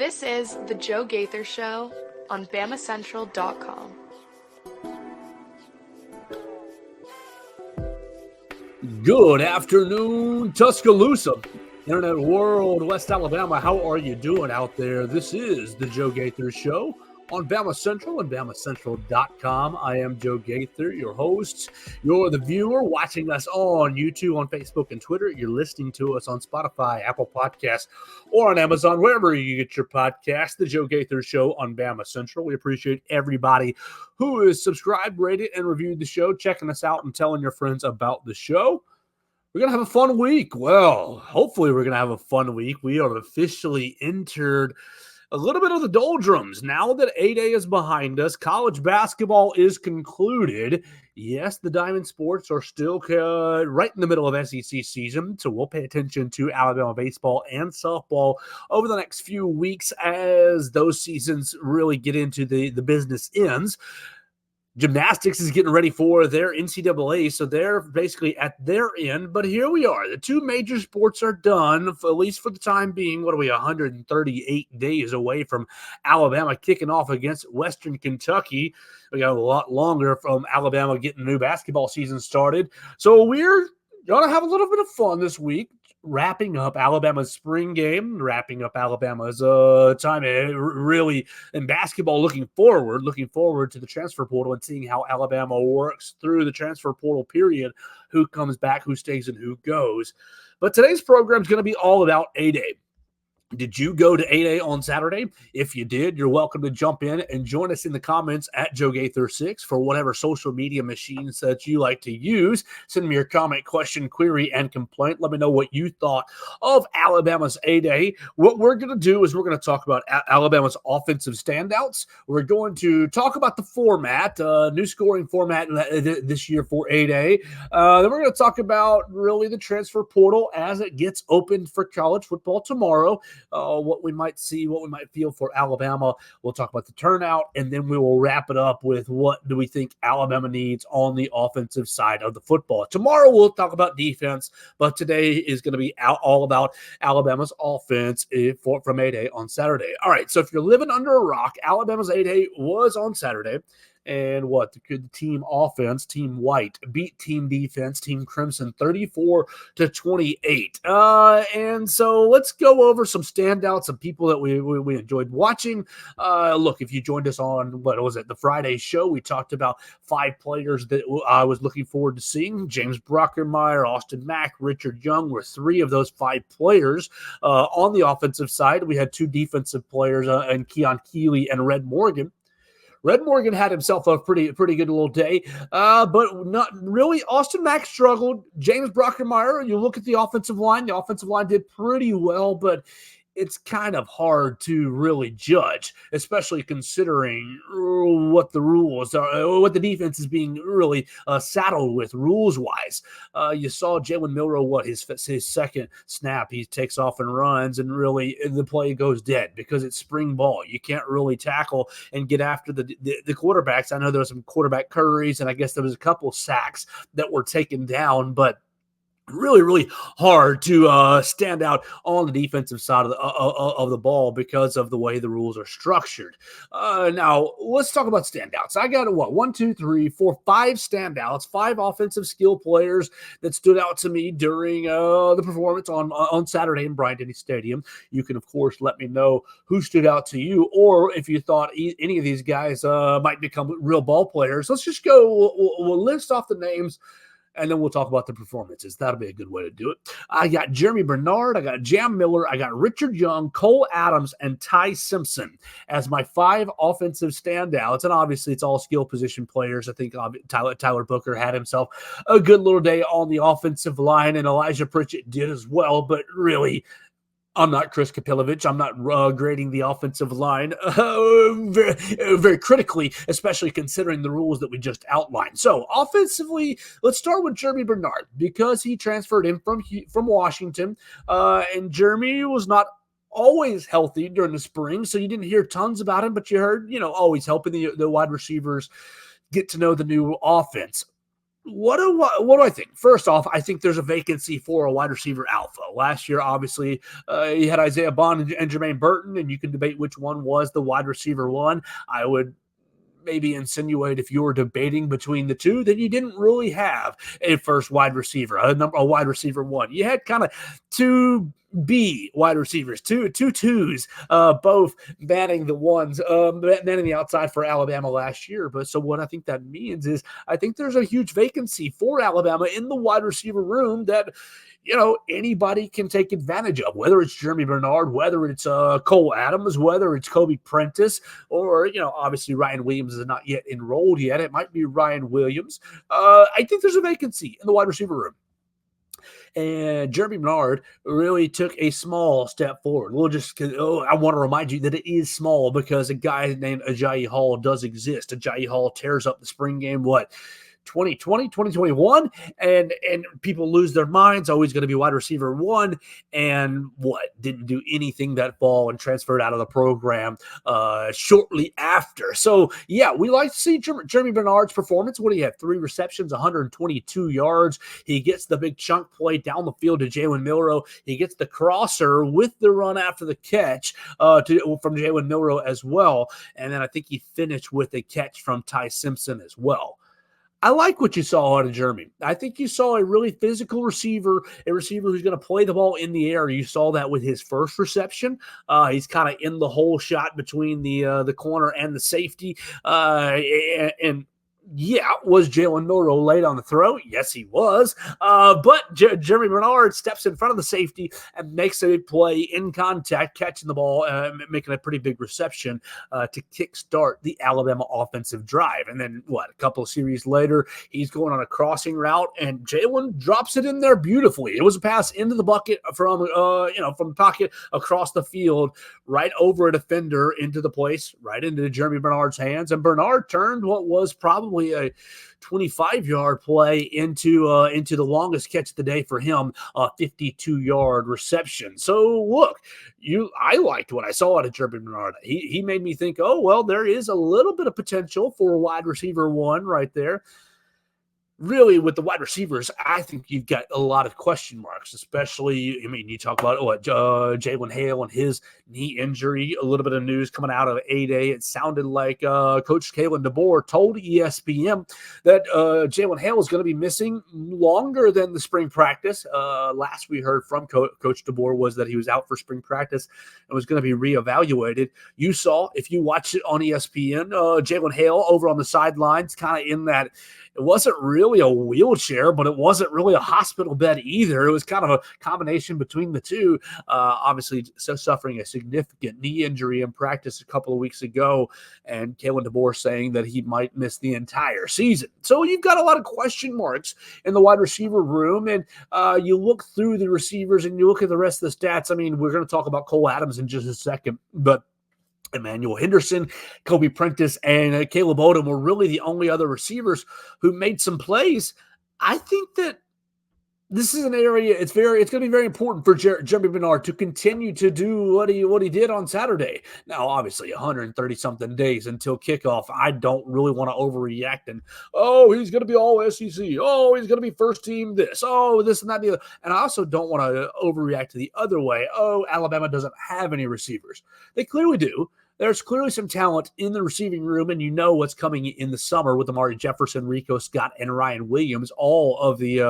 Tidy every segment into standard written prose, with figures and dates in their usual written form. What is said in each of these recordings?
This is the Joe Gaither Show on BamaCentral.com. Good afternoon, Tuscaloosa, Internet World, West Alabama. How are you doing out there? This is the Joe Gaither Show on BamaCentral and BamaCentral.com. I am Joe Gaither, your host. You're the viewer watching us on YouTube, on Facebook, and Twitter. You're listening to us on Spotify, Apple Podcasts, or on Amazon, wherever you get your podcast. The Joe Gaither Show on BamaCentral. We appreciate everybody who is subscribed, rated, and reviewed the show, checking us out, and telling your friends about the show. We're going to have a fun week. Well, hopefully we're going to have a fun week. We are officially entered a little bit of the doldrums. Now that A-Day is behind us, college basketball is concluded. Yes, the Diamond Sports are still right in the middle of SEC season, so we'll pay attention to Alabama baseball and softball over the next few weeks as those seasons really get into the business ends. Gymnastics is getting ready for their NCAA, so they're basically at their end. But here we are. The two major sports are done, at least for the time being. What are we, 138 days away from Alabama kicking off against Western Kentucky? We got a lot longer from Alabama getting the new basketball season started. So we're going to have a little bit of fun this week, wrapping up Alabama's spring game, wrapping up Alabama's time really in basketball, looking forward to the transfer portal and seeing how Alabama works through the transfer portal period, who comes back, who stays, and who goes. But today's program is going to be all about A-Day. Did you go to A-Day on Saturday? If you did, you're welcome to jump in and join us in the comments at Joe Gaither6 for whatever social media machines that you like to use. Send me your comment, question, query, and complaint. Let me know what you thought of Alabama's A-Day. What we're going to do is we're going to talk about Alabama's offensive standouts. We're going to talk about the format, new scoring format this year for A-Day. Then we're going to talk about really the transfer portal as it gets opened for college football tomorrow. What we might see, what we might feel for Alabama. We'll talk about the turnout, and then we will wrap it up with what do we think Alabama needs on the offensive side of the football. Tomorrow we'll talk about defense, but today is going to be all about Alabama's offense from A-Day on Saturday. All right, so if you're living under a rock, Alabama's A-Day was on Saturday. And what the team offense, Team White, beat Team Defense, Team Crimson, 34-28. And so let's go over some standouts of people that we enjoyed watching. Look, if you joined us on, the Friday show, we talked about 5 players that I was looking forward to seeing. James Brockermeyer, Austin Mack, Richard Young were 3 of those 5 players. On the offensive side, we had 2 defensive players, and Keon Keeley and Red Morgan. Red Morgan had himself a pretty good little day, but not really. Austin Mack struggled. James Brockermeyer, you look at the offensive line. The offensive line did pretty well, but it's kind of hard to really judge, especially considering what the rules are, what the defense is being really saddled with rules-wise. You saw Jalen Milroe, his second snap, he takes off and runs, and really the play goes dead because it's spring ball. You can't really tackle and get after the quarterbacks. I know there were some quarterback curries, and I guess there was a couple sacks that were taken down, but really hard to stand out on the defensive side of the ball because of the way the rules are structured. Now, let's talk about standouts. I got 5 standouts, 5 offensive skill players that stood out to me during the performance on Saturday in Bryant-Denny Stadium. You can, of course, let me know who stood out to you, or if you thought any of these guys might become real ball players. Let's just go. We'll list off the names, and then we'll talk about the performances. That'll be a good way to do it. I got Jeremy Bernard, I got Jam Miller, I got Richard Young, Cole Adams, and Ty Simpson as my 5 offensive standouts. And obviously, it's all skill position players. I think Tyler Booker had himself a good little day on the offensive line, and Elijah Pritchett did as well. But really, I'm not Chris Kapilovich. I'm not grading the offensive line very critically, especially considering the rules that we just outlined. So offensively, let's start with Jeremy Bernard because he transferred in from Washington, and Jeremy was not always healthy during the spring, so you didn't hear tons about him, but you heard, always helping the wide receivers get to know the new offense. What do I think? First off, I think there's a vacancy for a wide receiver alpha. Last year, obviously, you had Isaiah Bond and Jermaine Burton, and you can debate which one was the wide receiver one. I would maybe insinuate if you were debating between the two, then you didn't really have a first wide receiver, a wide receiver one. You had kind of two B wide receivers, two twos, both manning the ones, manning the outside for Alabama last year. But so what I think that means is I think there's a huge vacancy for Alabama in the wide receiver room that anybody can take advantage of, whether it's Jeremy Bernard, whether it's Cole Adams, whether it's Kobe Prentice, or, obviously Ryan Williams is not yet enrolled yet. It might be Ryan Williams. I think there's a vacancy in the wide receiver room. And Jeremy Bernard really took a small step forward. I want to remind you that it is small because a guy named Ajayi Hall does exist. Ajayi Hall tears up the spring game, 2020, 2021, and people lose their minds. Always going to be wide receiver one, and didn't do anything that fall and transferred out of the program shortly after. So yeah, we like to see Jeremy Bernard's performance. What do you have? 3 receptions, 122 yards. He gets the big chunk play down the field to Jalen Milroe. He gets the crosser with the run after the catch from Jalen Milroe as well, and then I think he finished with a catch from Ty Simpson as well. I like what you saw out of Jeremy. I think you saw a really physical receiver, a receiver who's going to play the ball in the air. You saw that with his first reception. He's kind of in the hole shot between the corner and the safety. Was Jalen Milroe late on the throw? Yes, he was. But Jeremy Bernard steps in front of the safety and makes a play in contact, catching the ball, making a pretty big reception to kickstart the Alabama offensive drive. And then, a couple of series later, he's going on a crossing route, and Jalen drops it in there beautifully. It was a pass into the bucket from the pocket across the field, right over a defender into the place, right into Jeremy Bernard's hands. And Bernard turned what was probably a 25-yard play into the longest catch of the day for him, a 52-yard reception. So look, I liked what I saw out of Jeremy Bernard. He made me think, there is a little bit of potential for a wide receiver one right there. Really, with the wide receivers, I think you've got a lot of question marks, especially, you talk about Jalen Hale and his knee injury, a little bit of news coming out of A-Day. It sounded like Coach Kalen DeBoer told ESPN that Jalen Hale is going to be missing longer than the spring practice. Last we heard from Coach DeBoer was that he was out for spring practice and was going to be reevaluated. You saw, if you watch it on ESPN, Jalen Hale over on the sidelines, kind of in that. It wasn't really a wheelchair, but it wasn't really a hospital bed either. It was kind of a combination between the two. Obviously, suffering a significant knee injury in practice a couple of weeks ago, and Kalen DeBoer saying that he might miss the entire season. So you've got a lot of question marks in the wide receiver room, and you look through the receivers and you look at the rest of the stats. We're going to talk about Cole Adams in just a second, but Emmanuel Henderson, Kobe Prentice, and Caleb Odom were really the only other receivers who made some plays. I think that this is an area it's going to be very important for Jeremy Bernard to continue to do what he did on Saturday. Now, obviously, 130-something days until kickoff. I don't really want to overreact and, he's going to be all SEC. He's going to be first team this. This and that and the other. And I also don't want to overreact to the other way. Alabama doesn't have any receivers. They clearly do. There's clearly some talent in the receiving room, and you know what's coming in the summer with Amari Jefferson, Rico Scott, and Ryan Williams. All of the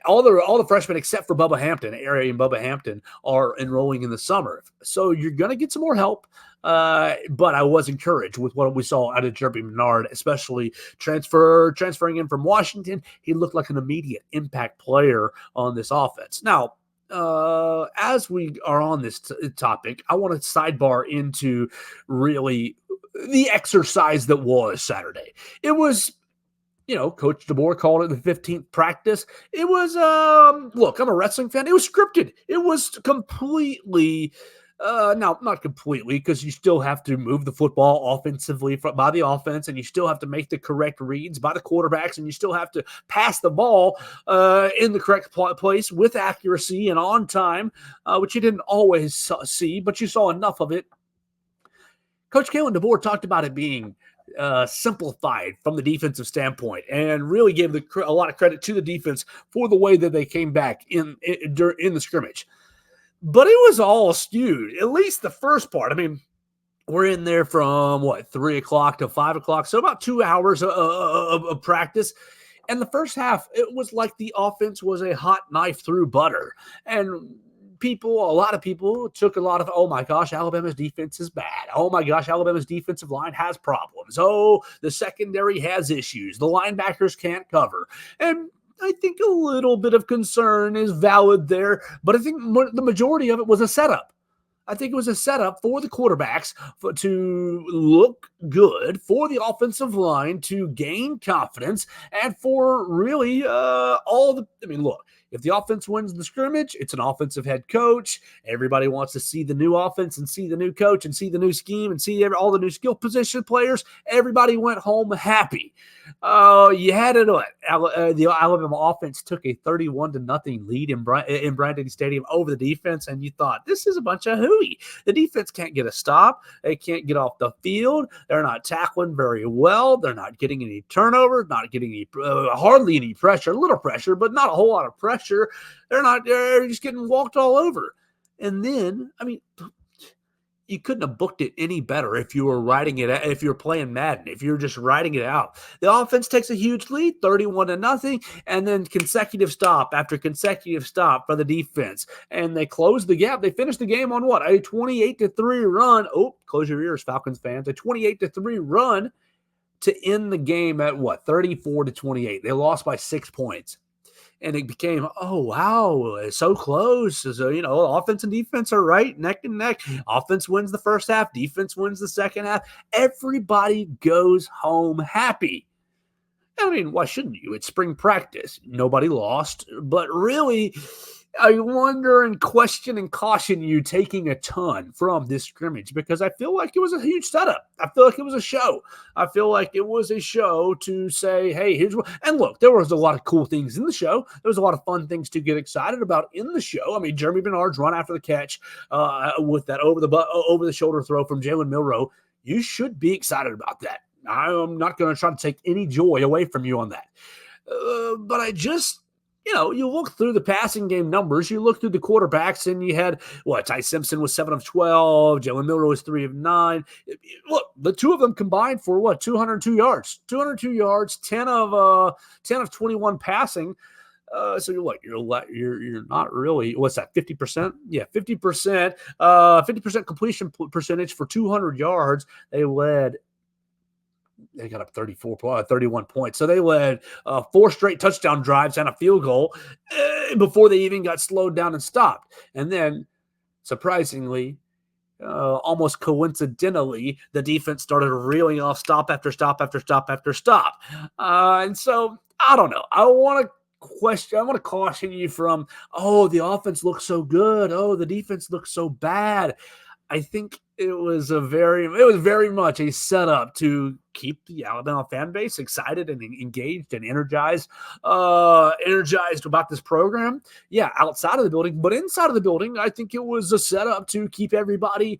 all the freshmen except for Bubba Hampton, Area and Bubba Hampton, are enrolling in the summer. So you're going to get some more help. But I was encouraged with what we saw out of Jeremy Bernard, especially transferring in from Washington. He looked like an immediate impact player on this offense. Now, as we are on this topic, I want to sidebar into really the exercise that was Saturday. It was, Coach DeBoer called it the 15th practice. It was, look, I'm a wrestling fan. It was scripted. It was completely, not completely, because you still have to move the football offensively by the offense, and you still have to make the correct reads by the quarterbacks, and you still have to pass the ball in the correct place with accuracy and on time, which you didn't always see, but you saw enough of it. Coach Kalen DeBoer talked about it being simplified from the defensive standpoint, and really gave a lot of credit to the defense for the way that they came back in the scrimmage. But it was all skewed, at least the first part. I mean, we're in there from 3 o'clock to 5 o'clock, so about 2 hours of practice. And the first half, it was like the offense was a hot knife through butter. And a lot of people took a lot of, oh my gosh, Alabama's defense is bad. Oh my gosh, Alabama's defensive line has problems. Oh, the secondary has issues. The linebackers can't cover. And I think a little bit of concern is valid there, but I think the majority of it was a setup. I think it was a setup for the quarterbacks to look good, for the offensive line to gain confidence, and for really look, if the offense wins the scrimmage, it's an offensive head coach. Everybody wants to see the new offense and see the new coach and see the new scheme and see all the new skill position players. Everybody went home happy. You had it on. The Alabama offense took a 31-0 lead in Bryant Stadium over the defense, and you thought, this is a bunch of hooey. The defense can't get a stop. They can't get off the field. They're not tackling very well. They're not getting any turnovers, not getting hardly any pressure, a little pressure, but not a whole lot of pressure. They're just getting walked all over. And then, I mean, you couldn't have booked it any better if you were writing it, if you're playing Madden, if you're just writing it out. The offense takes a huge lead, 31-0, and then consecutive stop after consecutive stop for the defense. And they close the gap. They finish the game on a 28-3 run. Oh, close your ears, Falcons fans. A 28-3 run to end the game at 34-28. They lost by 6 points. And it became, oh, wow, it's so close. So, offense and defense are right neck and neck. Offense wins the first half. Defense wins the second half. Everybody goes home happy. I mean, why shouldn't you? It's spring practice. Nobody lost. But really, I wonder and question and caution you taking a ton from this scrimmage, because I feel like it was a huge setup. I feel like it was a show. I feel like it was a show to say, hey, here's what. And look, there was a lot of cool things in the show. There was a lot of fun things to get excited about in the show. I mean, Jeremy Bernard's run after the catch with that over the shoulder throw from Jalen Milroe. You should be excited about that. I'm not going to try to take any joy away from you on that. But I just, you look through the passing game numbers, you look through the quarterbacks, and you had, Ty Simpson was 7 of 12, Jalen Milroe was 3 of 9. Look, the two of them combined for 202 yards. 202 yards, 10 of 21 passing. So you're not really, what's that, 50%? Yeah, 50%. 50% completion percentage for 200 yards. They got up 31 points. So they led 4 straight touchdown drives and a field goal before they even got slowed down and stopped. And then, surprisingly, almost coincidentally, the defense started reeling off stop after stop after stop after stop. And so, I don't know. I want to caution you from, the offense looks so good. Oh, the defense looks so bad. I think it was very much a setup to keep the Alabama fan base excited and engaged and energized about this program. Yeah, outside of the building, but inside of the building, I think it was a setup to keep everybody's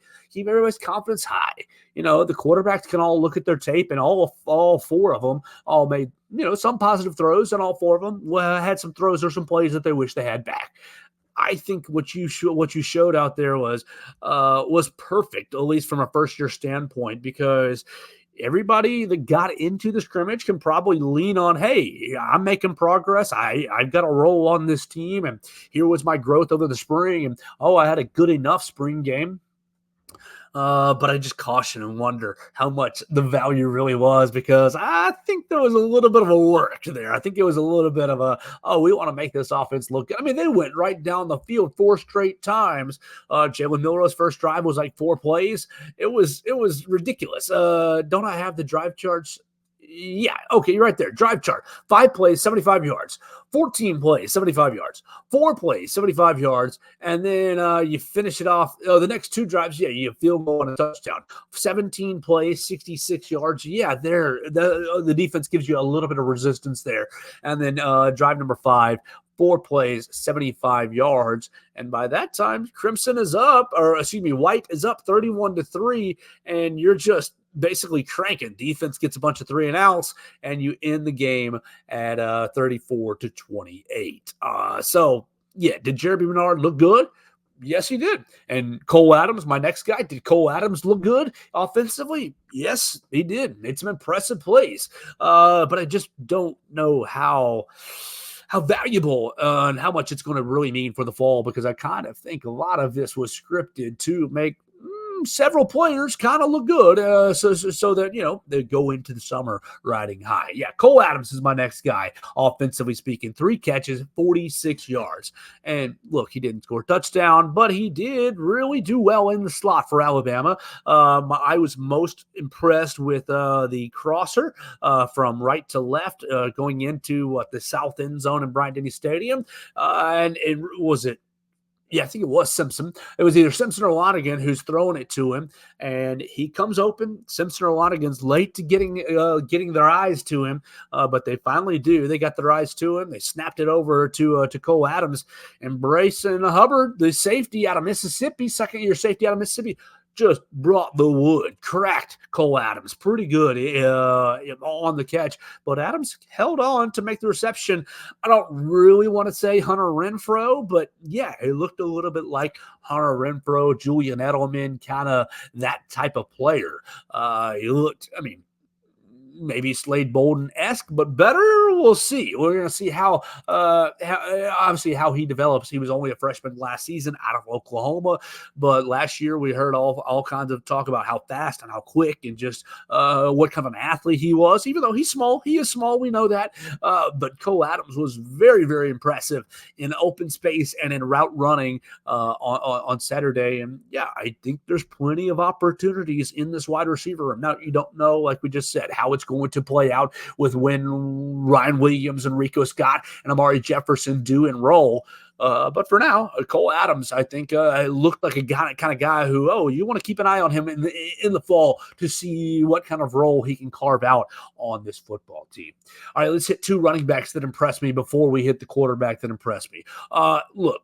confidence high. The quarterbacks can all look at their tape, and all 4 of them all made some positive throws, and all 4 of them had some throws or some plays that they wish they had back. I think what you showed out there was perfect, at least from a first-year standpoint, because everybody that got into the scrimmage can probably lean on, hey, I'm making progress. I've got a role on this team, and here was my growth over the spring, and I had a good enough spring game. But I just caution and wonder how much the value really was, because I think there was a little bit of a work there. I think it was a little bit of we want to make this offense look good. I mean, they went right down the field 4 straight times. Jalen Milroe's first drive was like 4 plays. It was ridiculous. Don't I have the drive charts? Yeah, okay, you're right there. Drive chart. 5 plays, 75 yards. 14 plays, 75 yards. 4 plays, 75 yards. And then you finish it off. The next 2 drives, you field goal and a touchdown. 17 plays, 66 yards. Yeah, the defense gives you a little bit of resistance there. And then drive number 5, 4 plays, 75 yards. And by that time, White is up 31-3, and you're just basically cranking. Defense gets a bunch of 3-and-outs, and you end the game at 34-28. So, yeah, did Jeremy Bernard look good? Yes, he did. And Cole Adams, my next guy, did Cole Adams look good offensively? Yes, he did. Made some impressive plays. But I just don't know how valuable and how much it's going to really mean for the fall, because I kind of think a lot of this was scripted to make several players kind of look good, so that they go into the summer riding high. Yeah, Cole Adams is my next guy, offensively speaking. 3 catches, 46 yards. And look, he didn't score a touchdown, but he did really do well in the slot for Alabama. I was most impressed with the crosser from right to left going into the south end zone in Bryant-Denny Stadium. And it was it. Yeah, I think it was Simpson. It was either Simpson or Lonigan who's throwing it to him, and he comes open. Simpson or Lonigan's late to getting their eyes to him, but they finally do. They got their eyes to him. They snapped it over to Cole Adams, and Brayson Hubbard, the safety out of Mississippi, second-year safety out of Mississippi, just brought the wood, cracked Cole Adams pretty good on the catch. But Adams held on to make the reception. I don't really want to say Hunter Renfrow, but yeah, it looked a little bit like Hunter Renfrow, Julian Edelman, kind of that type of player. He looked, maybe Slade Bolden-esque, but better. We'll see. We're going to see how he develops. He was only a freshman last season out of Oklahoma, but last year we heard all kinds of talk about how fast and how quick and just what kind of an athlete he was. Even though he's small, he is small. We know that. But Cole Adams was very, very impressive in open space and in route running on Saturday. And yeah, I think there's plenty of opportunities in this wide receiver room. Now, you don't know, like we just said, how it's going to play out with when Ryan Williams and Rico Scott and Amari Jefferson do enroll. But for now, Cole Adams, I think, looked like a kind of guy who, you want to keep an eye on him in the fall to see what kind of role he can carve out on this football team. All right, let's hit 2 running backs that impressed me before we hit the quarterback that impressed me. Look,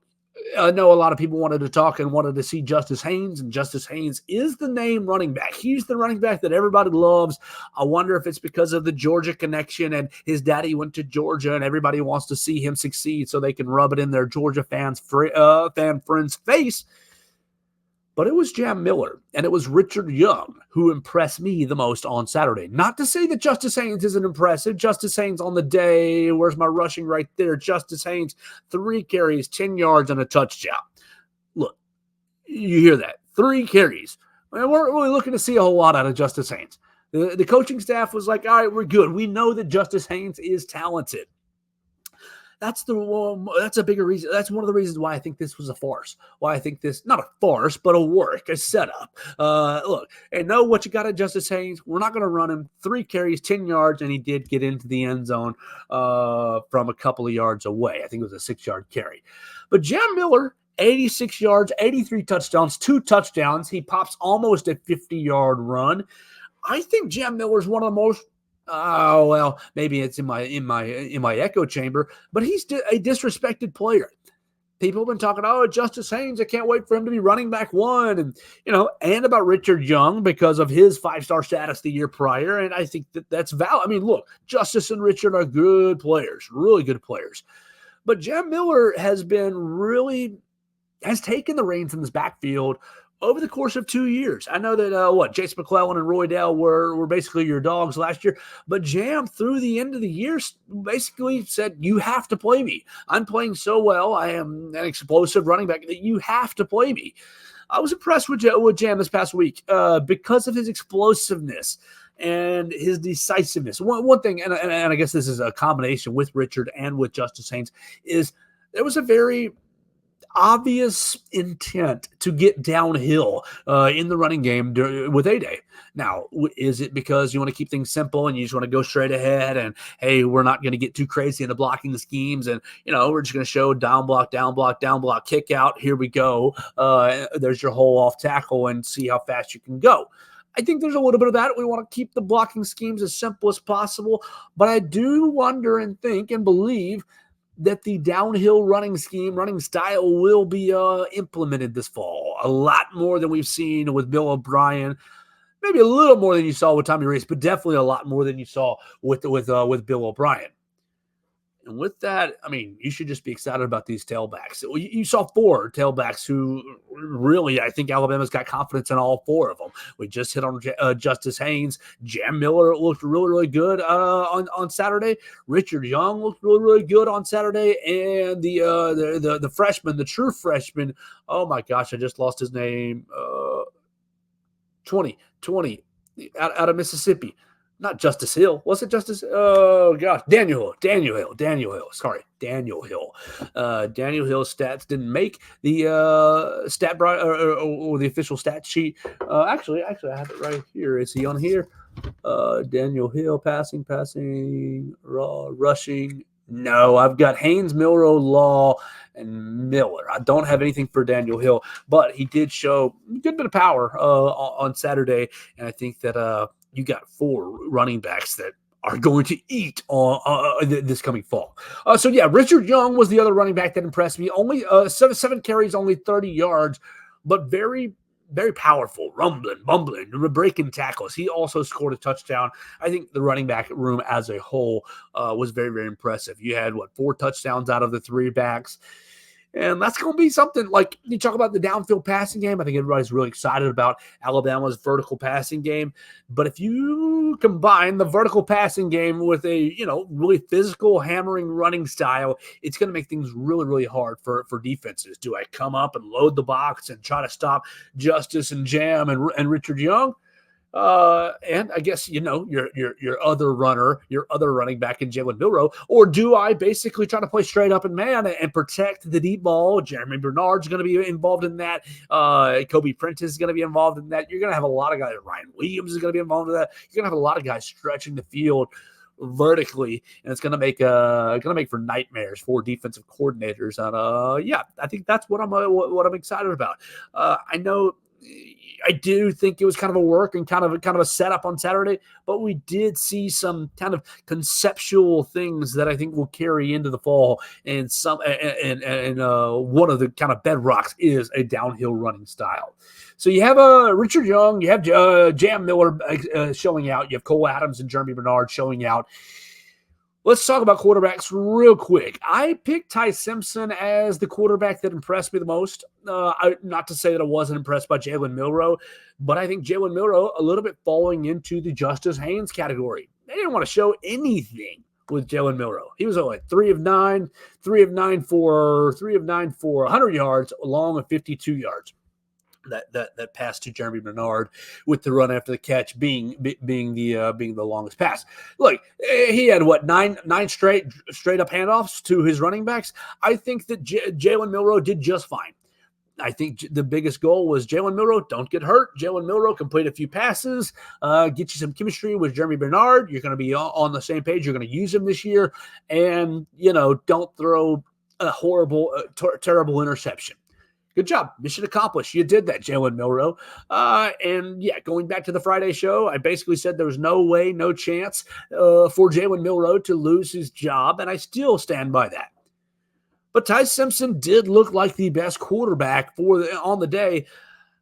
I know a lot of people wanted to talk and wanted to see Justice Haynes, and Justice Haynes is the name running back. He's the running back that everybody loves. I wonder if it's because of the Georgia connection and his daddy went to Georgia and everybody wants to see him succeed so they can rub it in their Georgia fan friend's face. But it was Jam Miller and it was Richard Young who impressed me the most on Saturday. Not to say that Justice Haynes isn't impressive. Justice Haynes on the day, where's my rushing right there? Justice Haynes, 3 carries, 10 yards, and a touchdown. Look, you hear that. 3 carries. We weren't really looking to see a whole lot out of Justice Haynes. The coaching staff was like, all right, we're good. We know that Justice Haynes is talented. That's a bigger reason. That's one of the reasons why I think this was a farce. Why I think this, not a farce, but a setup. Look, and know what you got at Justice Haynes. We're not going to run him. 3 carries, 10 yards, and he did get into the end zone from a couple of yards away. I think it was a 6-yard carry. But Jam Miller, 86 yards, 83 touchdowns, 2 touchdowns. He pops almost a 50-yard run. I think Jam Miller's one of the most, maybe it's in my echo chamber, but he's a disrespected player. People have been talking, Justice Haynes, I can't wait for him to be running back 1. And about Richard Young because of his 5-star status the year prior. And I think that's valid. Look, Justice and Richard are good players, really good players. But Jam Miller has taken the reins in this backfield over the course of 2 years. I know that, Chase McClellan and Roy Dell were basically your dogs last year, but Jam through the end of the year basically said, you have to play me. I'm playing so well. I am an explosive running back that you have to play me. I was impressed with Jam this past week because of his explosiveness and his decisiveness. One thing, and I guess this is a combination with Richard and with Justice Haynes, is there was a very obvious intent to get downhill in the running game with A-Day. Now, is it because you want to keep things simple and you just want to go straight ahead and, hey, we're not going to get too crazy into blocking the schemes and, we're just going to show down block, kick out, here we go. There's your hole off tackle and see how fast you can go. I think there's a little bit of that. We want to keep the blocking schemes as simple as possible, but I do wonder and think and believe that the downhill running style will be implemented this fall. A lot more than we've seen with Bill O'Brien. maybe a little more than you saw with Tommy Reese, but definitely a lot more than you saw with Bill O'Brien. And with that, I mean, you should just be excited about these tailbacks. You saw 4 tailbacks who really, I think Alabama's got confidence in all 4 of them. We just hit on Justice Haynes. Jam Miller looked really, really good on Saturday. Richard Young looked really, really good on Saturday. And the freshman, the true freshman, oh my gosh, I just lost his name. 20 out of Mississippi. Not Justice Hill. Was it Justice? Oh, gosh. Daniel Hill. Sorry, Daniel Hill. Daniel Hill's stats didn't make the stat or the official stat sheet. Actually, I have it right here. Is he on here? Daniel Hill, passing, rushing. No, I've got Haynes, Milroe, Law, and Miller. I don't have anything for Daniel Hill, but he did show a good bit of power on Saturday, and I think that you got 4 running backs that are going to eat on this coming fall. So, yeah, Richard Young was the other running back that impressed me. Only 7 carries, only 30 yards, but very, very powerful, bumbling, breaking tackles. He also scored a touchdown. I think the running back room as a whole was very, very impressive. You had, 4 touchdowns out of the 3 backs. And that's going to be something like you talk about the downfield passing game. I think everybody's really excited about Alabama's vertical passing game. But if you combine the vertical passing game with a, really physical hammering running style, it's going to make things really, really hard for defenses. Do I come up and load the box and try to stop Justice and Jam and Richard Young? And I guess, your other running back in Jalen Milroe, or do I basically try to play straight up and man and protect the deep ball? Jeremy Bernard's going to be involved in that. Kobe Prentice is going to be involved in that. You're going to have a lot of guys. Ryan Williams is going to be involved in that. You're going to have a lot of guys stretching the field vertically, and it's going to make for nightmares for defensive coordinators. And I think that's what I'm excited about. I know. I do think it was kind of a work and kind of a setup on Saturday, but we did see some kind of conceptual things that I think will carry into the fall. And one of the kind of bedrocks is a downhill running style. So you have Richard Young, you have Jam Miller showing out, you have Cole Adams and Jeremy Bernard showing out. Let's talk about quarterbacks real quick. I picked Ty Simpson as the quarterback that impressed me the most. Not to say that I wasn't impressed by Jalen Milroe, but I think Jalen Milroe a little bit falling into the Justice Haynes category. They didn't want to show anything with Jalen Milroe. He was only 3 of 9 for 100 yards, along with 52 yards. That pass to Jeremy Bernard with the run after the catch being the longest pass. Look, he had nine straight up handoffs to his running backs. I think that Jalen Milroe did just fine. I think the biggest goal was Jalen Milroe, don't get hurt. Jalen Milroe complete a few passes, get you some chemistry with Jeremy Bernard. You're going to be on the same page. You're going to use him this year, and don't throw a horrible, terrible interception. Good job. Mission accomplished. You did that, Jalen Milroe. And going back to the Friday show, I basically said there was no way, no chance for Jalen Milroe to lose his job, and I still stand by that. But Ty Simpson did look like the best quarterback on the day.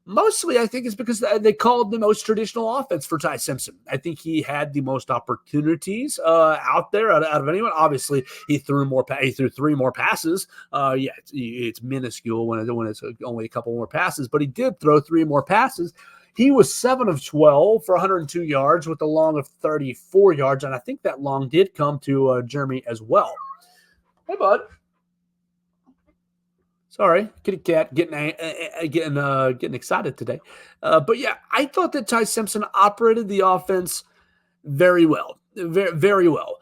Mostly, I think it's because they called the most traditional offense for Ty Simpson. I think he had the most opportunities out there out of anyone. Obviously, he threw 3 more passes. It's minuscule when it's only a couple more passes, but he did throw 3 more passes. He was 7 of 12 for 102 yards with a long of 34 yards, and I think that long did come to Jeremy as well. Hey, bud. Sorry, kitty cat getting excited today. But I thought that Ty Simpson operated the offense very well, very, very well.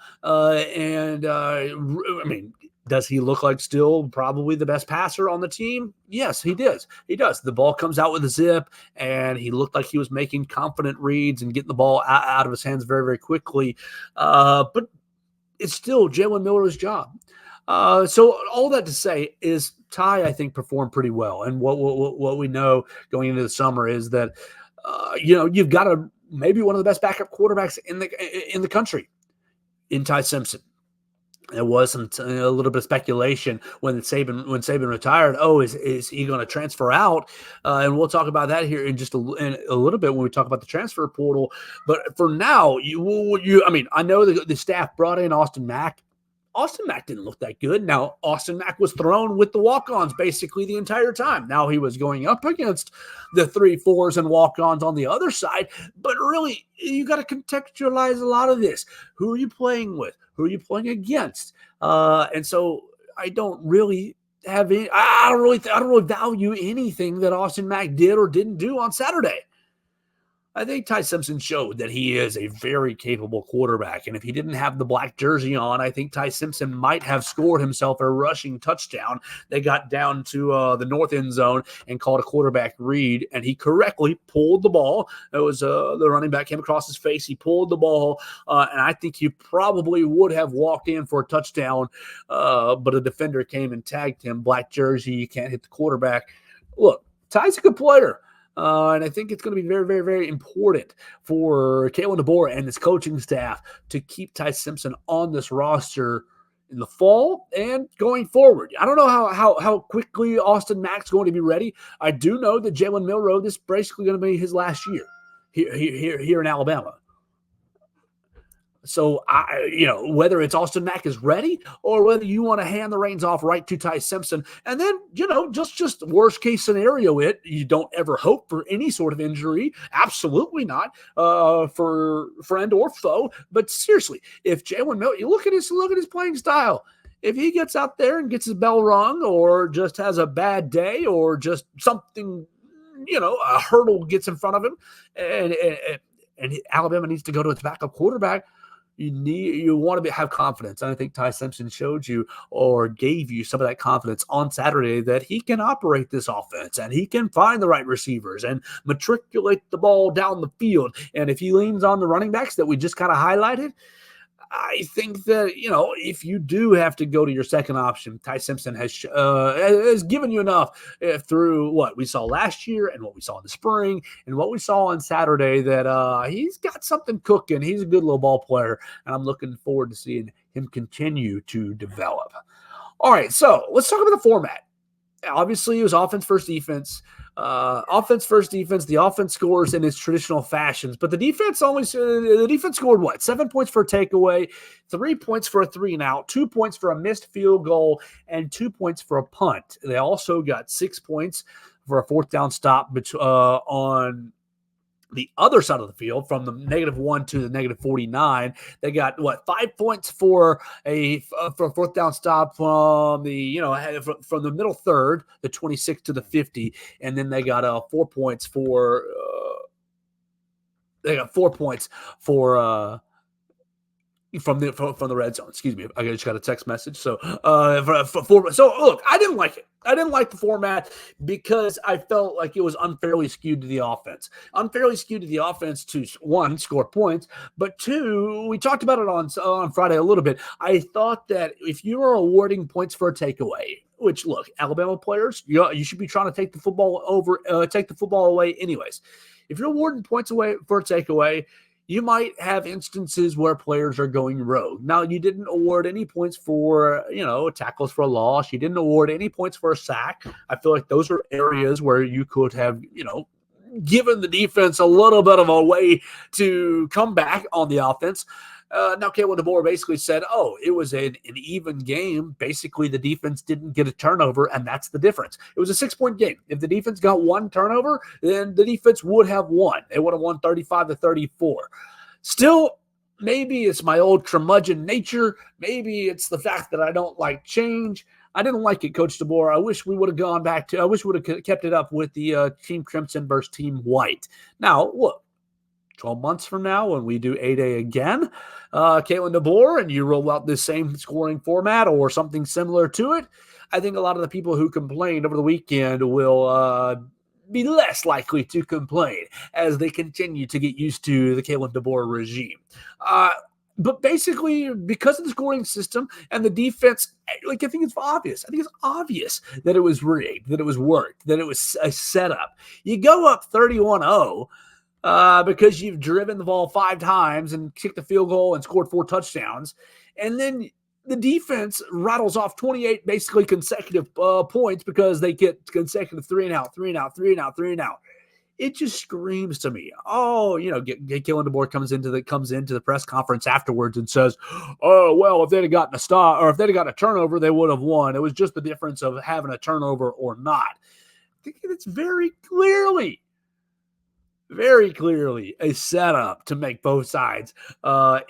Does he look like still probably the best passer on the team? Yes, he does. He does. The ball comes out with a zip, and he looked like he was making confident reads and getting the ball out of his hands very, very quickly. But it's still Jalen Miller's job. So all that to say is Ty, I think, performed pretty well. And what we know going into the summer is that, you've got maybe one of the best backup quarterbacks in the country in Ty Simpson. There was a little bit of speculation when Saban retired. Oh, is he going to transfer out? And we'll talk about that here in just in a little bit when we talk about the transfer portal. But for now, I know the staff brought in Austin Mack. Austin Mack didn't look that good. Now, Austin Mack was thrown with the walk-ons basically the entire time. Now he was going up against the 3-4s and walk-ons on the other side. But really, you got to contextualize a lot of this. Who are you playing with? Who are you playing against? And so I don't really have any. I don't really value anything that Austin Mack did or didn't do on Saturday. I think Ty Simpson showed that he is a very capable quarterback. And if he didn't have the black jersey on, I think Ty Simpson might have scored himself a rushing touchdown. They got down to the north end zone and called a quarterback read, and he correctly pulled the ball. It was the running back came across his face. He pulled the ball, and I think he probably would have walked in for a touchdown, but a defender came and tagged him. Black jersey, you can't hit the quarterback. Look, Ty's a good player. And I think it's going to be very, very, very important for Kalen DeBoer and his coaching staff to keep Ty Simpson on this roster in the fall and going forward. I don't know how quickly Austin Mack's going to be ready. I do know that Jalen Milroe, this is basically going to be his last year here in Alabama. So, whether it's Austin Mack is ready or whether you want to hand the reins off right to Ty Simpson, and then, just worst case scenario, you don't ever hope for any sort of injury. Absolutely not for friend or foe. But seriously, if Jalen Miller, you look at his playing style. If he gets out there and gets his bell rung or just has a bad day or just something, a hurdle gets in front of him and Alabama needs to go to its backup quarterback, you want to have confidence. And I think Ty Simpson showed you or gave you some of that confidence on Saturday that he can operate this offense and he can find the right receivers and matriculate the ball down the field. And if he leans on the running backs that we just kind of highlighted, I think that, if you do have to go to your second option, Ty Simpson has given you enough through what we saw last year and what we saw in the spring and what we saw on Saturday that he's got something cooking. He's a good little ball player, and I'm looking forward to seeing him continue to develop. All right, so let's talk about the format. Obviously, it was offense first defense. Offense first defense. The offense scores in its traditional fashions, but the defense scored what? 7 points for a takeaway, 3 points for a 3-and-out, 2 points for a missed field goal, and 2 points for a punt. They also got 6 points for a fourth down stop on the other side of the field from the -1 to the -49. They got 5 points for a fourth down stop from the from the middle third, the 26 to the 50, and then they got 4 points for from the red zone. Excuse me, I just got a text message. So look, I didn't like it. I didn't like the format because I felt like it was unfairly skewed to the offense. Unfairly skewed to the offense to, one, score points, but two, we talked about it on Friday a little bit. I thought that if you are awarding points for a takeaway, which, look, Alabama players, you should be trying to take the football away anyways. If you're awarding points away for a takeaway, you might have instances where players are going rogue. Now, you didn't award any points for, tackles for a loss. You didn't award any points for a sack. I feel like those are areas where you could have, given the defense a little bit of a way to come back on the offense. Now, Kalen DeBoer basically said, it was an even game. Basically, the defense didn't get a turnover, and that's the difference. It was a 6-point game. If the defense got one turnover, then the defense would have won. They would have won 35-34. Still, maybe it's my old curmudgeon nature. Maybe it's the fact that I don't like change. I didn't like it, Coach DeBoer. I wish we would have kept it up with the Team Crimson versus Team White. Now, look. 12 months from now when we do 8A again, Kalen DeBoer, and you roll out this same scoring format or something similar to it, I think a lot of the people who complained over the weekend will be less likely to complain as they continue to get used to the Kalen DeBoer regime. But basically, because of the scoring system and the defense, I think it's obvious. I think it's obvious that it was rigged, that it was worked, that it was a setup. You go up 31-0, because you've driven the ball 5 times and kicked the field goal and scored 4 touchdowns. And then the defense rattles off 28 basically consecutive points because they get consecutive 3-and-out, 3-and-out, 3-and-out, 3-and-out. It just screams to me. Oh, Kalen DeBoer comes into the press conference afterwards and says, "Oh, well, if they'd have gotten a stop or if they'd have gotten a turnover, they would have won. It was just the difference of having a turnover or not." I think it's very clearly a setup to make both sides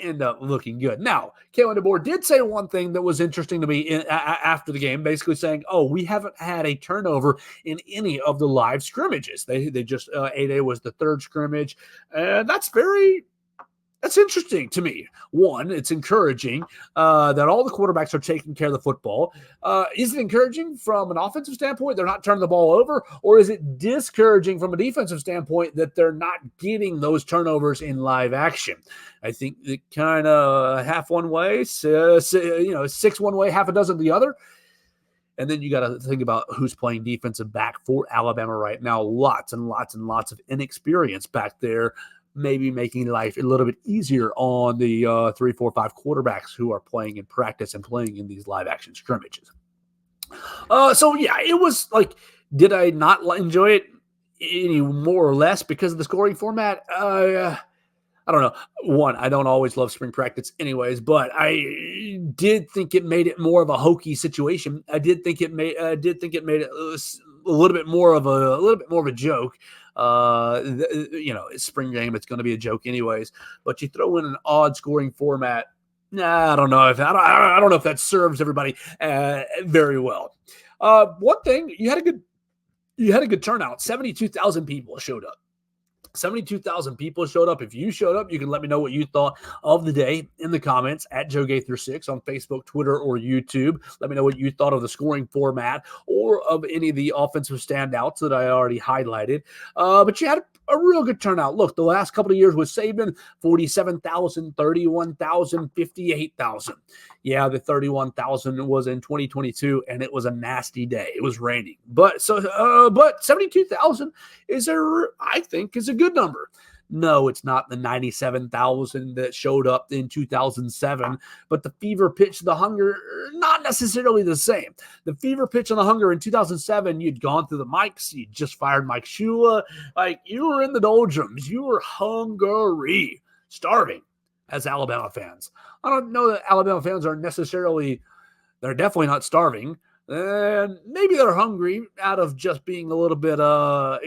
end up looking good. Now, Kalen DeBoer did say one thing that was interesting to me after the game, basically saying, "Oh, we haven't had a turnover in any of the live scrimmages. They just 8A was the third scrimmage, and that's interesting to me. One, it's encouraging that all the quarterbacks are taking care of the football. Is it encouraging from an offensive standpoint? They're not turning the ball over, or is it discouraging from a defensive standpoint that they're not getting those turnovers in live action? I think it kind of half one way, 6 one way, half a dozen the other. And then you got to think about who's playing defensive back for Alabama right now. Lots and lots and lots of inexperience back there, maybe making life a little bit easier on the 3, 4, 5 quarterbacks who are playing in practice and playing in these live action scrimmages. So yeah, it was like, did I not enjoy it any more or less because of the scoring format? I don't know. One, I don't always love spring practice anyways, but I did think it made it more of a hokey situation. I did think it made it a little bit more of a joke. Spring game, it's going to be a joke anyways, but you throw in an odd scoring format. I don't know if that serves everybody very well. One thing, you had a good turnout. 72,000 people showed up. 72,000 people showed up. If you showed up, you can let me know what you thought of the day in the comments at Joe Gaither 6 on Facebook, Twitter, or YouTube. Let me know what you thought of the scoring format or of any of the offensive standouts that I already highlighted. But you had a real good turnout. Look, the last couple of years with Saban, 47,000, 31,000, 58,000. Yeah, the 31,000 was in 2022, and it was a nasty day. It was raining. But 72,000 I think is a good number. No, it's not the 97,000 that showed up in 2007, but the fever pitch, the hunger, not necessarily the same. The fever pitch and the hunger in 2007, you'd gone through the mics, you just fired Mike Shula, like you were in the doldrums, you were hungry, starving as Alabama fans. I don't know that Alabama fans are they're definitely not starving. And maybe they're hungry out of just being a little bit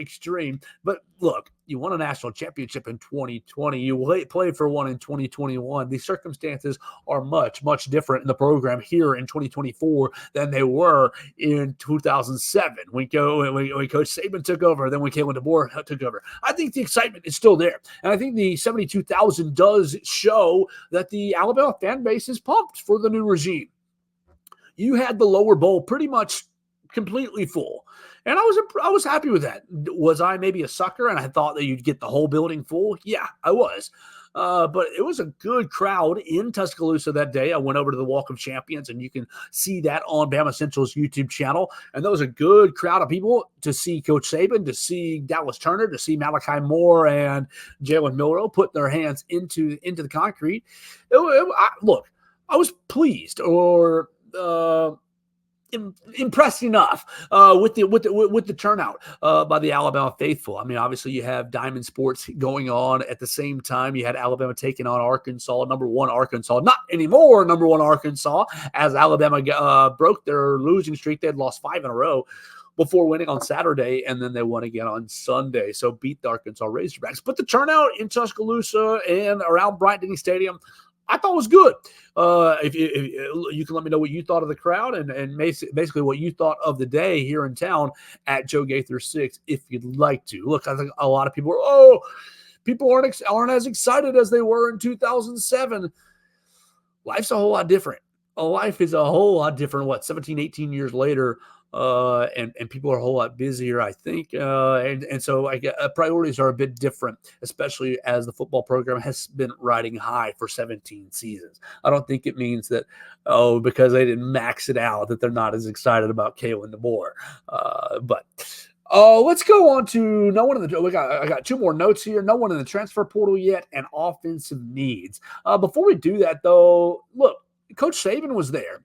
extreme. But look, you won a national championship in 2020. You played for one in 2021. The circumstances are much, much different in the program here in 2024 than they were in 2007 when Coach Saban took over, then when Kalen DeBoer took over. I think the excitement is still there. And I think the 72,000 does show that the Alabama fan base is pumped for the new regime. You had the lower bowl pretty much completely full. And I was happy with that. Was I maybe a sucker and I thought that you'd get the whole building full? Yeah, I was. But it was a good crowd in Tuscaloosa that day. I went over to the Walk of Champions, and you can see that on BamaCentral's YouTube channel. And that was a good crowd of people to see Coach Saban, to see Dallas Turner, to see Malachi Moore and Jalen Milroe put their hands into the concrete. Look, I was pleased or impressed enough with the turnout by the Alabama faithful. I mean, obviously you have Diamond Sports going on at the same time. You had Alabama taking on Arkansas, number one Arkansas, not anymore number one Arkansas, as Alabama broke their losing streak. They had lost 5 in a row before winning on Saturday, and then they won again on Sunday. So beat the Arkansas Razorbacks. But the turnout in Tuscaloosa and around Bryant-Denny Stadium, I thought it was good. If you can let me know what you thought of the crowd and basically what you thought of the day here in town at Joe Gaither 6, if you'd like to. Look, I think a lot of people aren't as excited as they were in 2007. Life's a whole lot different. Life is a whole lot different, 17, 18 years later, and people are a whole lot busier, I think. And so priorities are a bit different, especially as the football program has been riding high for 17 seasons. I don't think it means that, because they didn't max it out, that they're not as excited about Kalen DeBoer. But let's go on to I got 2 more notes here. No one in the transfer portal yet, and offensive needs. Before we do that, though, look, Coach Saban was there.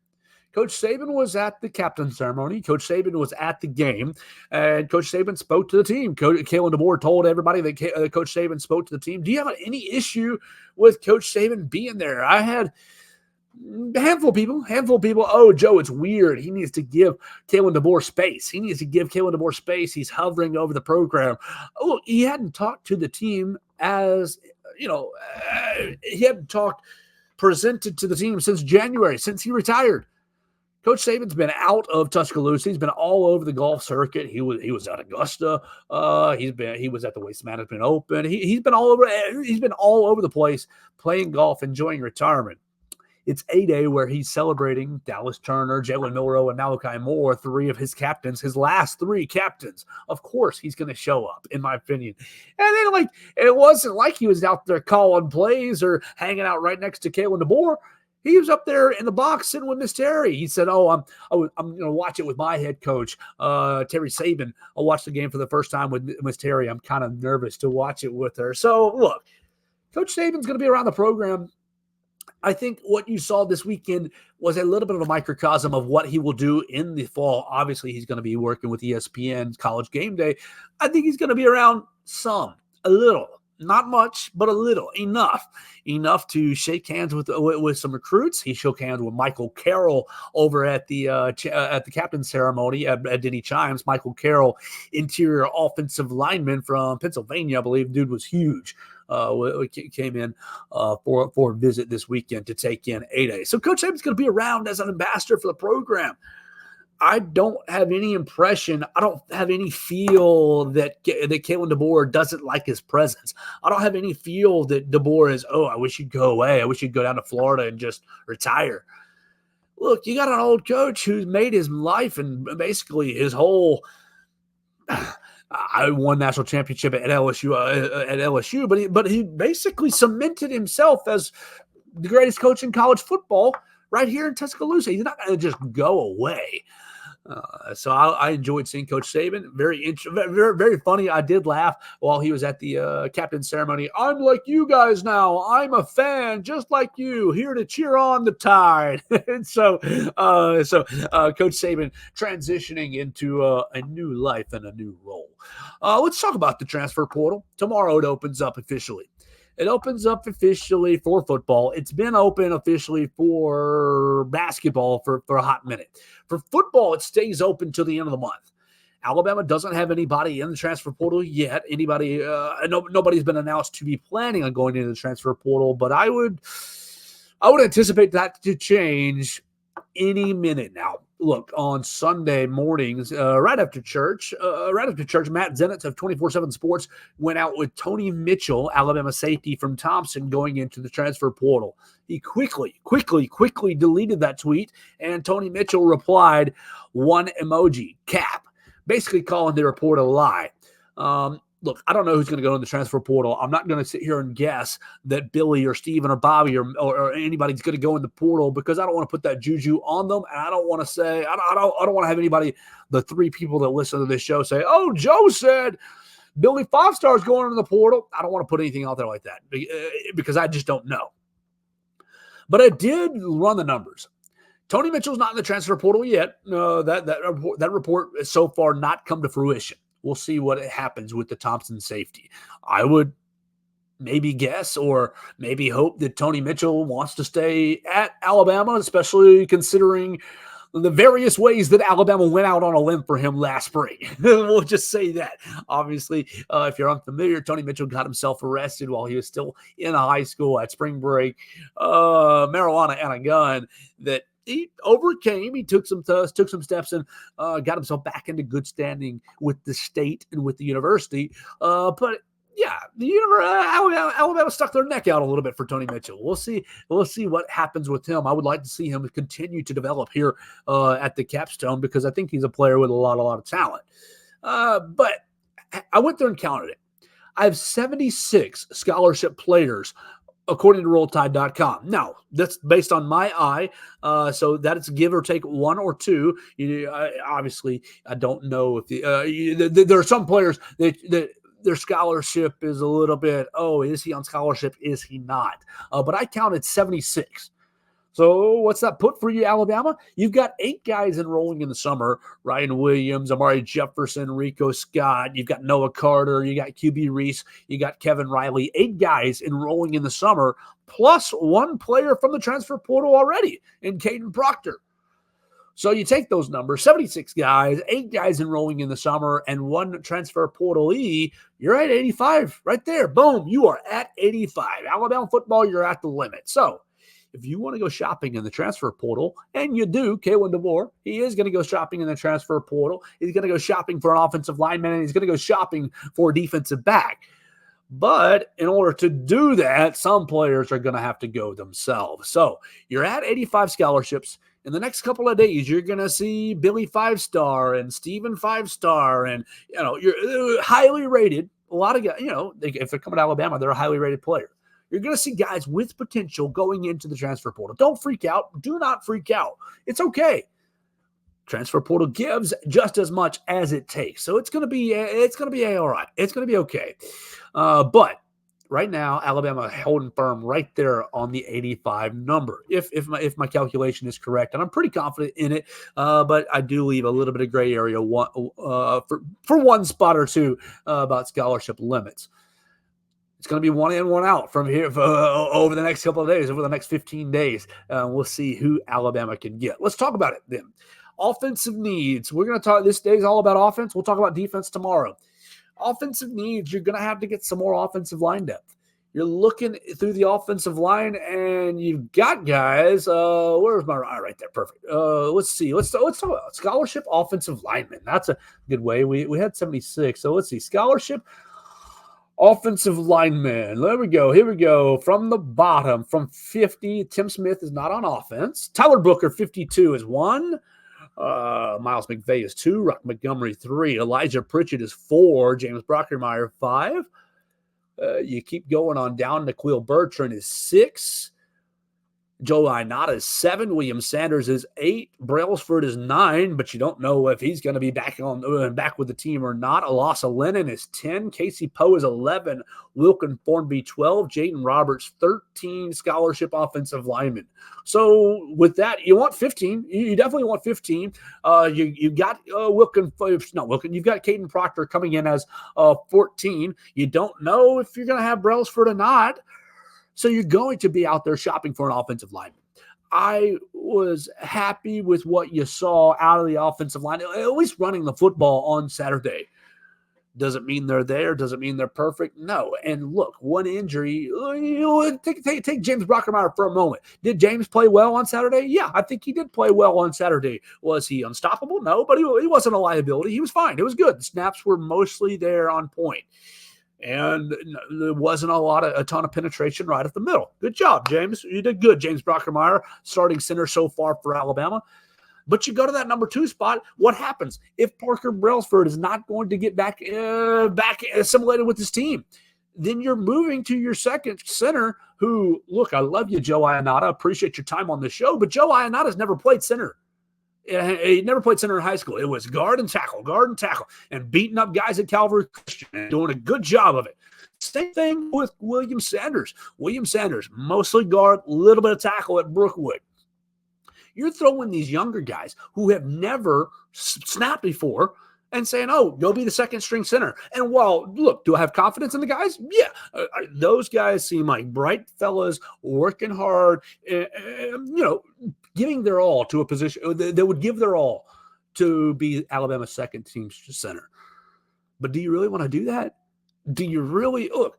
Coach Saban was at the captain ceremony. Coach Saban was at the game, and Coach Saban spoke to the team. Kalen DeBoer told everybody that Coach Saban spoke to the team. Do you have any issue with Coach Saban being there? I had a handful of people. Oh, Joe, it's weird. He needs to give Kalen DeBoer space. He's hovering over the program. Oh, he hadn't talked to the team as, he hadn't presented to the team since January, since he retired. Coach Saban's been out of Tuscaloosa. He's been all over the golf circuit. He was at Augusta. He was at the Waste Management Open. He's been all over. He's been all over the place playing golf, enjoying retirement. It's A-Day where he's celebrating Dallas Turner, Jalen Milroe, and Malachi Moore, three of his captains, his last three captains. Of course, he's going to show up, in my opinion. And then, it wasn't like he was out there calling plays or hanging out right next to Kalen DeBoer. He was up there in the box sitting with Miss Terry. He said, I'm going to watch it with my head coach, Terry Saban. I'll watch the game for the first time with Miss Terry. I'm kind of nervous to watch it with her. So, look, Coach Saban's going to be around the program. I think what you saw this weekend was a little bit of a microcosm of what he will do in the fall. Obviously, he's going to be working with ESPN College Game Day. I think he's going to be around a little. Not much, but a little, enough to shake hands with some recruits. He shook hands with Michael Carroll over at the captain ceremony at Denny Chimes. Michael Carroll, interior offensive lineman from Pennsylvania, I believe. Dude was huge. Came in for a visit this weekend to take in A-Day. So Coach Saban's going to be around as an ambassador for the program. I don't have any impression. I don't have any feel that Kalen DeBoer doesn't like his presence. I don't have any feel that DeBoer is, I wish you'd go away. I wish you'd go down to Florida and just retire. Look, you got an old coach who's made his life and basically his whole I won national championship at LSU, but he basically cemented himself as the greatest coach in college football right here in Tuscaloosa. He's not going to just go away. So I enjoyed seeing Coach Saban. Very, very funny. I did laugh while he was at the captain ceremony. I'm like you guys now. I'm a fan just like you, here to cheer on the Tide. And so Coach Saban transitioning into a new life and a new role. Let's talk about the transfer portal. Tomorrow it opens up officially. It opens up officially for football. It's been open officially for basketball for a hot minute. For football, it stays open till the end of the month. Alabama doesn't have anybody in the transfer portal yet. Nobody's been announced to be planning on going into the transfer portal, but I would anticipate that to change any minute now. Look, on Sunday mornings, right after church, Matt Zenitz of 24/7 Sports went out with Tony Mitchell, Alabama safety from Thompson, going into the transfer portal. He quickly deleted that tweet, and Tony Mitchell replied, one emoji, cap, basically calling the report a lie. Look, I don't know who's going to go in the transfer portal. I'm not going to sit here and guess that Billy or Steven or Bobby or anybody's going to go in the portal, because I don't want to put that juju on them. And I don't want to say, I don't want to have anybody, the three people that listen to this show, say, oh, Joe said Billy 5-star is going into the portal. I don't want to put anything out there like that because I just don't know. But I did run the numbers. Tony Mitchell's not in the transfer portal yet. That report has so far not come to fruition. We'll see what happens with the Thompson safety. I would maybe guess or maybe hope that Tony Mitchell wants to stay at Alabama, especially considering the various ways that Alabama went out on a limb for him last spring. We'll just say that. Obviously, if you're unfamiliar, Tony Mitchell got himself arrested while he was still in high school at spring break. Marijuana and a gun that he overcame. He took some steps and got himself back into good standing with the state and with the university. But yeah, Alabama stuck their neck out a little bit for Tony Mitchell. We'll see what happens with him. I would like to see him continue to develop here at the capstone, because I think he's a player with a lot of talent. But I went there and counted it. I have 76 scholarship players according to RollTide.com. Now, that's based on my eye, so that's give or take one or two. Obviously, I don't know if there are some players that their scholarship is a little bit, is he on scholarship? Is he not? But I counted 76. So what's that put for you, Alabama? You've got 8 guys enrolling in the summer. Ryan Williams, Amari Jefferson, Rico Scott. You've got Noah Carter. You got QB Reese. You got Kevin Riley. 8 guys enrolling in the summer, plus 1 player from the transfer portal already in Caden Proctor. So you take those numbers, 76 guys, 8 guys enrolling in the summer, and 1 transfer portalee, you're at 85 right there. Boom, you are at 85. Alabama football, you're at the limit. So if you want to go shopping in the transfer portal, and you do, Kalen DeBoer, he is going to go shopping in the transfer portal. He's going to go shopping for an offensive lineman, and he's going to go shopping for a defensive back. But in order to do that, some players are going to have to go themselves. So you're at 85 scholarships. In the next couple of days, you're going to see Billy 5-star and Steven 5-star, and you're highly rated. A lot of guys, if they're coming to Alabama, they're a highly rated player. You're going to see guys with potential going into the transfer portal. Don't freak out. Do not freak out. It's okay. Transfer portal gives just as much as it takes. So it's going to be all right. It's going to be okay. But right now, Alabama holding firm right there on the 85 number. If my calculation is correct, and I'm pretty confident in it, but I do leave a little bit of gray area for one spot or two about scholarship limits. It's going to be one in, one out from here over the next couple of days, over the next 15 days. We'll see who Alabama can get. Let's talk about it then. Offensive needs. We're going to talk. This day is all about offense. We'll talk about defense tomorrow. Offensive needs. You're going to have to get some more offensive line depth. You're looking through the offensive line, and you've got guys. Where's my right there? Perfect. Let's see. Let's talk about scholarship offensive linemen. That's a good way. We had 76. So let's see. Scholarship offensive lineman. There we go. Here we go. From the bottom, from 50, Tim Smith is not on offense. Tyler Booker, 52, is 1. Miles McVay is 2. Rock Montgomery, 3. Elijah Pritchett is 4. James Brockermeyer, 5. You keep going on down. Naquil Bertrand is 6. Joe Ionata is 7. William Sanders is 8. Brailsford is 9, but you don't know if he's going to be back with the team or not. Alasa Lennon is 10. Casey Poe is 11. Wilkin Thornby 12. Jaden Roberts 13. Scholarship offensive lineman. So with that, you want 15. You definitely want 15. You got You've got Caden Proctor coming in as 14. You don't know if you're going to have Brailsford or not. So you're going to be out there shopping for an offensive lineman. I was happy with what you saw out of the offensive line, at least running the football on Saturday. Doesn't mean they're there. Doesn't mean they're perfect. No. And look, one injury. Take James Brockermeyer for a moment. Did James play well on Saturday? Yeah, I think he did play well on Saturday. Was he unstoppable? No, but he wasn't a liability. He was fine. It was good. The snaps were mostly there on point. And there wasn't a ton of penetration right at the middle. Good job, James. You did good, James Brockermeyer, starting center so far for Alabama. But you go to that number 2 spot. What happens if Parker Brailsford is not going to get back assimilated with his team? Then you're moving to your second center who, look, I love you, Joe Ionata. Appreciate your time on the show. But Joe Ionata's never played center. He never played center in high school. It was guard and tackle, and beating up guys at Calvary Christian and doing a good job of it. Same thing with William Sanders. William Sanders, mostly guard, little bit of tackle at Brookwood. You're throwing these younger guys who have never snapped before and saying, oh, go be the second string center. And while, look, do I have confidence in the guys? Yeah. Those guys seem like bright fellas working hard, giving their all to a position. They would give their all to be Alabama's second team center. But do you really want to do that? Do you really look?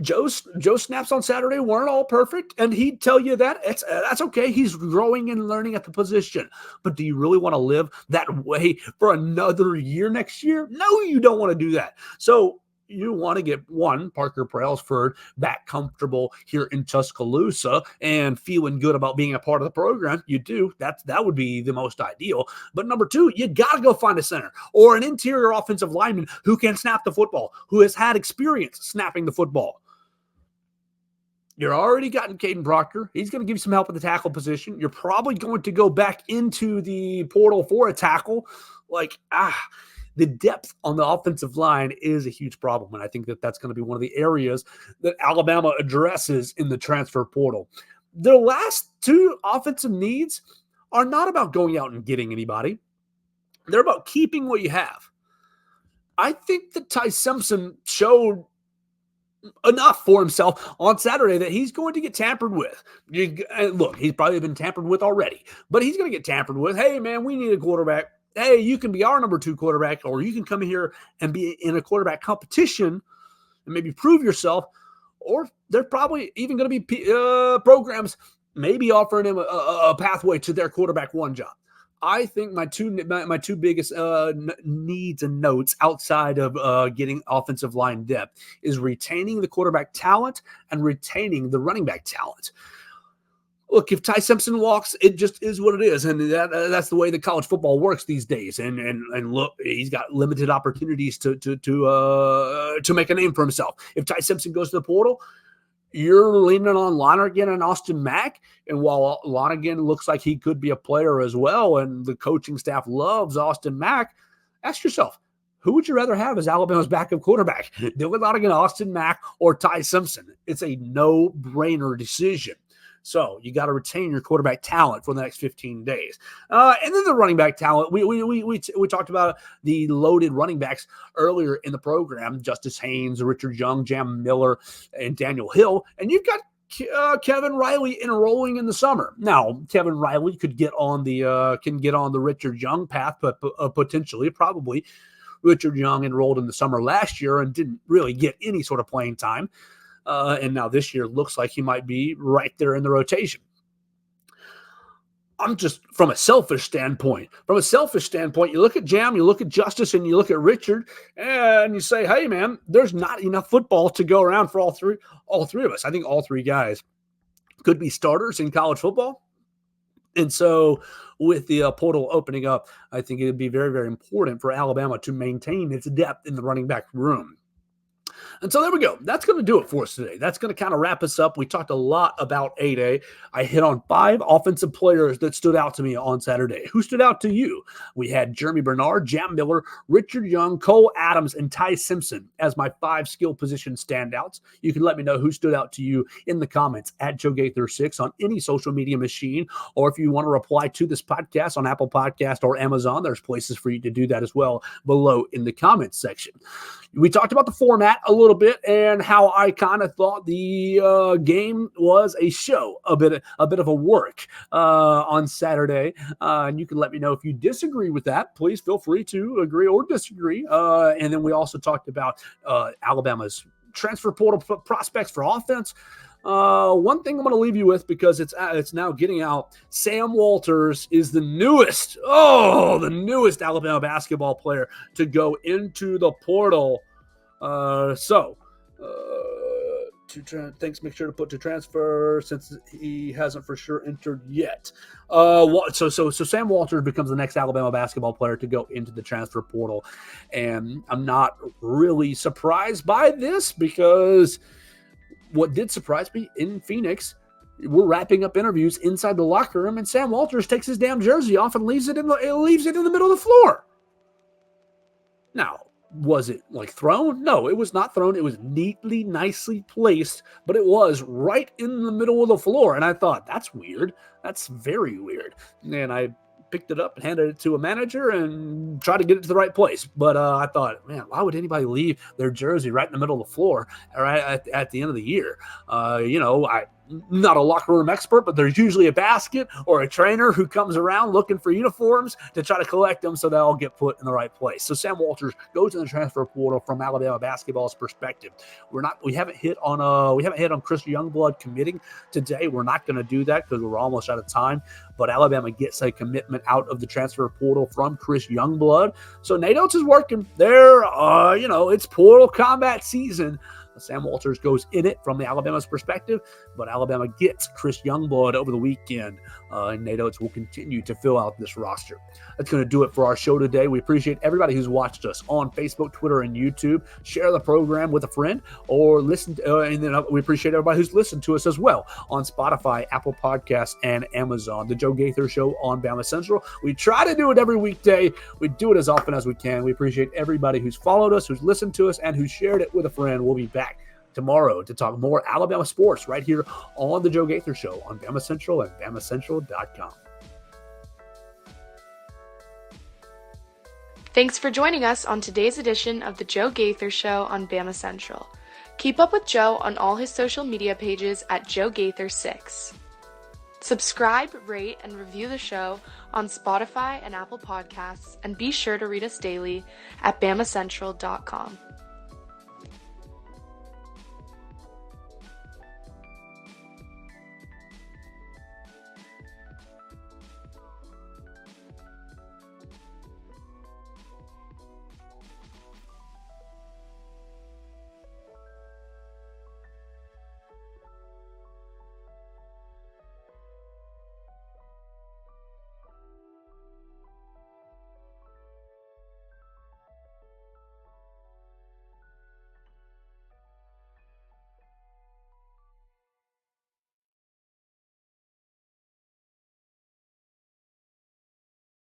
Joe snaps on Saturday weren't all perfect, and he'd tell you that that's okay. He's growing and learning at the position. But do you really want to live that way for another year next year? No, you don't want to do that. So you want to get Parker Brailsford back comfortable here in Tuscaloosa and feeling good about being a part of the program. You do. That would be the most ideal. But number 2, you got to go find a center or an interior offensive lineman who can snap the football, who has had experience snapping the football. You're already gotten Caden Proctor. He's going to give you some help at the tackle position. You're probably going to go back into the portal for a tackle. The depth on the offensive line is a huge problem, and I think that's going to be one of the areas that Alabama addresses in the transfer portal. The last two offensive needs are not about going out and getting anybody. They're about keeping what you have. I think that Ty Simpson showed enough for himself on Saturday that he's going to get tampered with. Look, he's probably been tampered with already, but he's going to get tampered with. Hey, man, we need a quarterback. Hey, you can be our number 2 quarterback, or you can come here and be in a quarterback competition and maybe prove yourself. Or there's probably even going to be programs maybe offering him a pathway to their quarterback 1 job. I think my two biggest needs and notes outside of getting offensive line depth is retaining the quarterback talent and retaining the running back talent. Look, if Ty Simpson walks, it just is what it is, and that's the way that college football works these days. And look, he's got limited opportunities to make a name for himself. If Ty Simpson goes to the portal, you're leaning on Lonergan and Austin Mack. And while Lonergan looks like he could be a player as well, and the coaching staff loves Austin Mack, ask yourself, who would you rather have as Alabama's backup quarterback? Dylan Lonergan, Austin Mack, or Ty Simpson? It's a no-brainer decision. So you got to retain your quarterback talent for the next 15 days. And then the running back talent. We talked about the loaded running backs earlier in the program. Justice Haynes, Richard Young, Jam Miller, and Daniel Hill. And you've got Kevin Riley enrolling in the summer. Now, Kevin Riley could get on the Richard Young path, but potentially, probably, Richard Young enrolled in the summer last year and didn't really get any sort of playing time. And now this year looks like he might be right there in the rotation. I'm just from a selfish standpoint. You look at Jam, you look at Justice, and you look at Richard, and you say, hey, man, there's not enough football to go around for all three of us. I think all 3 guys could be starters in college football. And so with the portal opening up, I think it would be very, very important for Alabama to maintain its depth in the running back room. And so there we go. That's going to do it for us today. That's going to kind of wrap us up. We talked a lot about 8A. I hit on 5 offensive players that stood out to me on Saturday. Who stood out to you? We had Jeremy Bernard, Jam Miller, Richard Young, Cole Adams, and Ty Simpson as my 5 skill position standouts. You can let me know who stood out to you in the comments at Joe Gaither 6 on any social media machine. Or if you want to reply to this podcast on Apple Podcast or Amazon, there's places for you to do that as well below in the comments section. We talked about the format a little bit and how I kind of thought the game was a show, a bit of a work on Saturday. And you can let me know if you disagree with that. Please feel free to agree or disagree. And then we also talked about Alabama's transfer portal prospects for offense. One thing I'm going to leave you with, because it's now getting out, Sam Walters is the newest Alabama basketball player to go into the portal. Make sure to put to transfer since he hasn't for sure entered yet. So Sam Walters becomes the next Alabama basketball player to go into the transfer portal. And I'm not really surprised by this, because what did surprise me in Phoenix, we're wrapping up interviews inside the locker room, and Sam Walters takes his damn jersey off and leaves it in the middle of the floor. Now, was it like thrown? No, it was not thrown. It was neatly, nicely placed, but it was right in the middle of the floor. And I thought, that's weird. That's very weird. And I picked it up and handed it to a manager and tried to get it to the right place. But I thought, man, why would anybody leave their jersey right in the middle of the floor right at the end of the year? I'm not a locker room expert, but there's usually a basket or a trainer who comes around looking for uniforms to try to collect them so they all get put in the right place. So Sam Walters goes in the transfer portal from Alabama basketball's perspective. We haven't hit on Chris Youngblood committing today. We're not going to do that because we're almost out of time. But Alabama gets a commitment out of the transfer portal from Chris Youngblood. So Nate Oates is working there. It's portal combat season. Sam Walters goes in it from the Alabama's perspective, but Alabama gets Chris Youngblood over the weekend, and Nate Oates will continue to fill out this roster. That's going to do it for our show today. We appreciate everybody who's watched us on Facebook, Twitter, and YouTube. Share the program with a friend or listen and then we appreciate everybody who's listened to us as well on Spotify, Apple Podcasts, and Amazon. The Joe Gaither Show on BamaCentral. We try to do it every weekday. We do it as often as we can. We appreciate everybody who's followed us, who's listened to us, and who shared it with a friend. We'll be back tomorrow to talk more Alabama sports right here on the Joe Gaither Show on BamaCentral and BamaCentral.com. Thanks for joining us on today's edition of the Joe Gaither Show on BamaCentral. Keep up with Joe on all his social media pages at Joe Gaither6. Subscribe, rate, and review the show on Spotify and Apple Podcasts, and be sure to read us daily at BamaCentral.com.